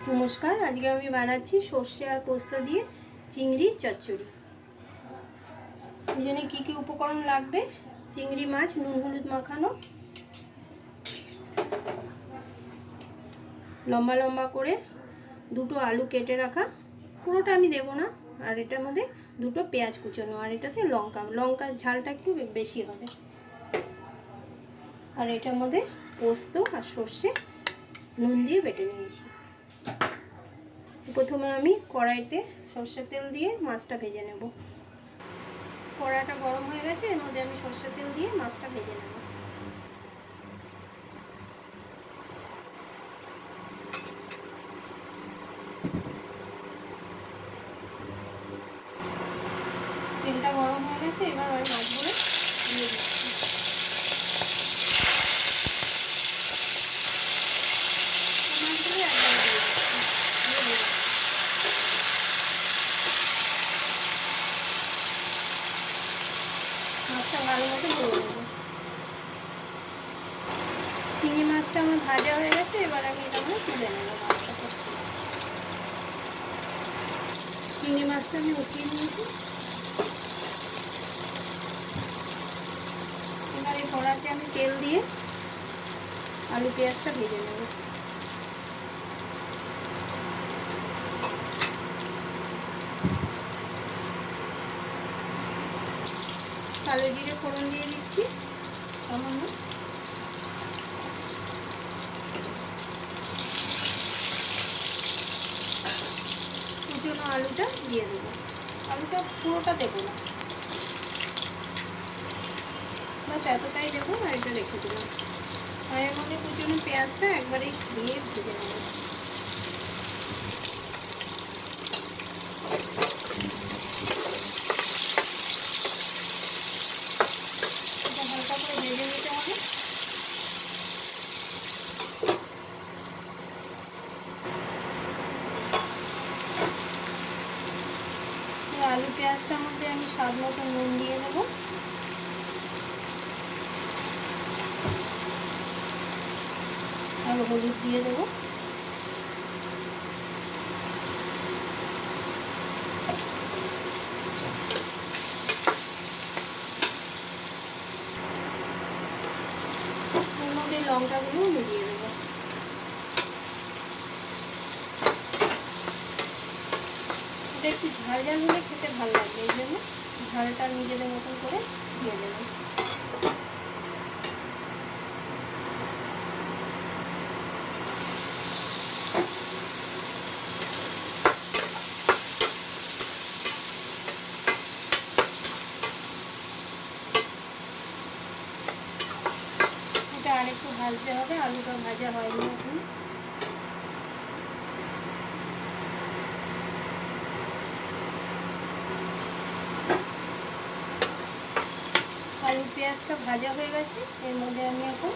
নমস্কার, আজকে আমি বানাচ্ছি সর্ষে আর পোস্ত দিয়ে চিংড়ির চচ্চড়ি। এই জন্য কী কী উপকরণ লাগবে: চিংড়ি মাছ নুন হলুদ মাখানো, লম্বা লম্বা করে দুটো আলু কেটে রাখা, পুরোটা আমি দেবো না, আর এটার মধ্যে দুটো পেঁয়াজ কুচোনো, আর এটাতে লঙ্কার ঝালটা একটু বেশি হবে। আর এটার মধ্যে পোস্ত আর সর্ষে নুন দিয়ে বেটে নিয়েছি। প্রথমে আমি কড়াইতে সর্ষের তেল দিয়ে মাছটা ভেজে নেব। কড়াইটা গরম হয়ে গেছে, এর মধ্যে আমি সর্ষের তেল দিয়ে মাছটা ভেজে নেব। তেলটা গরম হয়ে গেছে, এবার আমি মাছগুলো দিয়ে দিচ্ছি। মাছটা ভালো মতো ধরে নেব। চিংড়ি মাছটা আমার ভাজা হয়ে গেছে, এবার আমি এটা তুলে নেব। চিংড়ি মাছটা আমি উঠিয়ে নিয়েছি। এবার এই কড়াতে আমি তেল দিয়ে আলু পেঁয়াজটা ভেজে নেব। কালো জিরে ফোড়ন দিয়ে দিচ্ছি সামান্য। কুচনো আলুটা দিয়ে দেবো। আলুটা পুরোটা দেবো না, বাস এতটাই দেবো, আর এটা রেখে দিলাম। আর এর মধ্যে কুচনো পেঁয়াজটা একবারেই দিয়ে ভেজে নেব। এটা হালকা করে ভেজে নিতে হবে। আলু পেঁয়াজটার মধ্যে আমি স্বাদ মতো নুন দিয়ে দেবো, আর হলুদ দিয়ে দেবো। এর মধ্যে লঙ্কাগুলো মিলিয়ে দেবো। এটা একটু ঝাল ঝাল হলে খেতে ভালো লাগবে, এই জন্য ঝালটা নিজেদের মতন করে দিয়ে দেবো। এটা আরেকটু ভাজতে হবে, আলুটা ভাজা হয়নি এখন। আলু পেঁয়াজটা ভাজা হয়ে গেছে, এর মধ্যে আমি এখন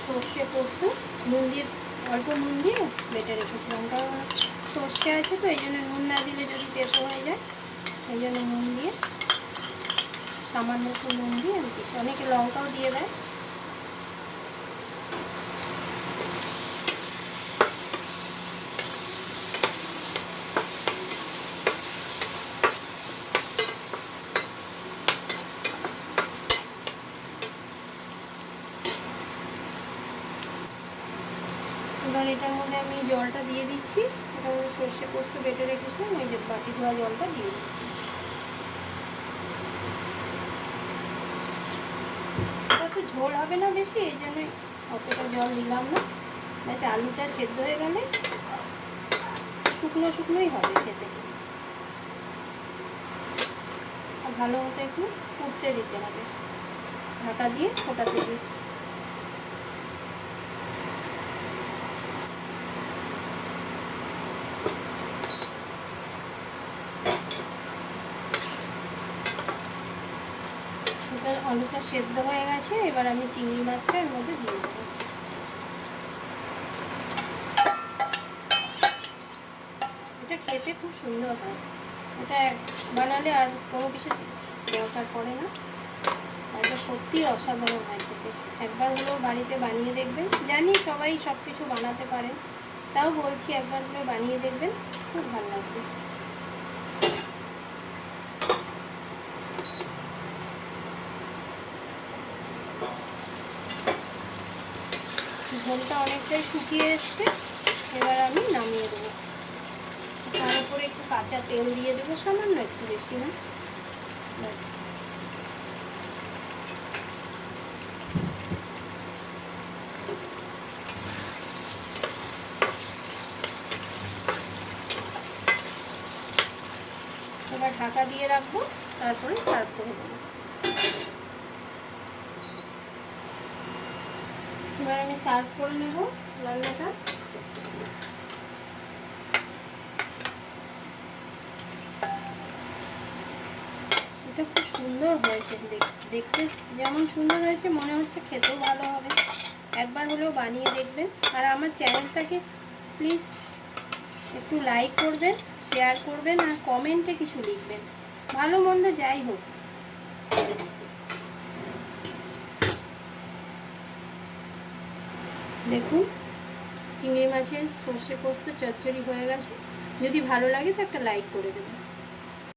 সর্ষে পোস্ত নুন দিয়ে অল্প নুন দিয়ে বেটে রেখেছিলাম, কারণ সর্ষে আছে তো, এই জন্য নুন না দিলে যদি তেতো হয়ে যায়, এই জন্য নুন দিয়ে সামান্য একটু নুন দিয়ে আমি দিচ্ছি। অনেকে লঙ্কাও দিয়ে দেয়। এবার এটার মধ্যে আমি জলটা দিয়ে দিচ্ছি। এটার মধ্যে সর্ষে পোস্ত বেটে রেখেছিলাম, ওই যে বাটি ধোয়া জলটা দিয়ে দিচ্ছি। এটা তো ঝোল হবে না বেশি, এই জন্যই অতটা জল দিলাম না। ব্যাস আলুটা সেদ্ধ হয়ে গেলে শুকনো শুকনোই হবে খেতে। আর ভালো মতো একটু ফুটতে দিতে হবে, ঢাকা দিয়ে ফোটাতে দিই। আলুটা সেদ্ধ হয়ে গেছে, এবার আমি চিংড়ি মাছটা এর মধ্যে দিয়ে দেবো। এটা খেতে খুব সুন্দর হয়, এটা বানালে আর কোনো কিছু দরকার পড়ে না। আর এটা সত্যি অসাধারণ হয় খেতে। একবার হলেও বাড়িতে বানিয়ে দেখবেন। জানি সবাই সব কিছু বানাতে পারে, তাও বলছি একবার করে বানিয়ে দেখবেন, খুব ভালো লাগবে। ঝোলটা অনেকটাই শুকিয়ে এসছে, এবার আমি নামিয়ে দেবো। তার উপরে একটু কাঁচা তেল দিয়ে দেবো, সামান্য, একটু বেশি না, ব্যাস। এবার ঢাকা দিয়ে রাখবো, তারপরে সার্ভ করে দেবো। এবার আমি সার্ভ করে নেব রান্নাটা। এটা খুব সুন্দর হয়েছে, দেখতে যেমন সুন্দর হয়েছে মনে হচ্ছে খেতেও ভালো হবে। একবার হলেও বানিয়ে দেখবেন। আর আমার চ্যানেলটাকে প্লিজ একটু লাইক করবেন, শেয়ার করবেন, আর কমেন্টে কিছু লিখবেন, ভালো মন্দ যাই হোক। দেখুন চিংড়ি মাছের সর্ষে পোস্ত চচ্চড়ি হয়ে গেছে। যদি ভালো লাগে তো একটা লাইক করে দেবেন।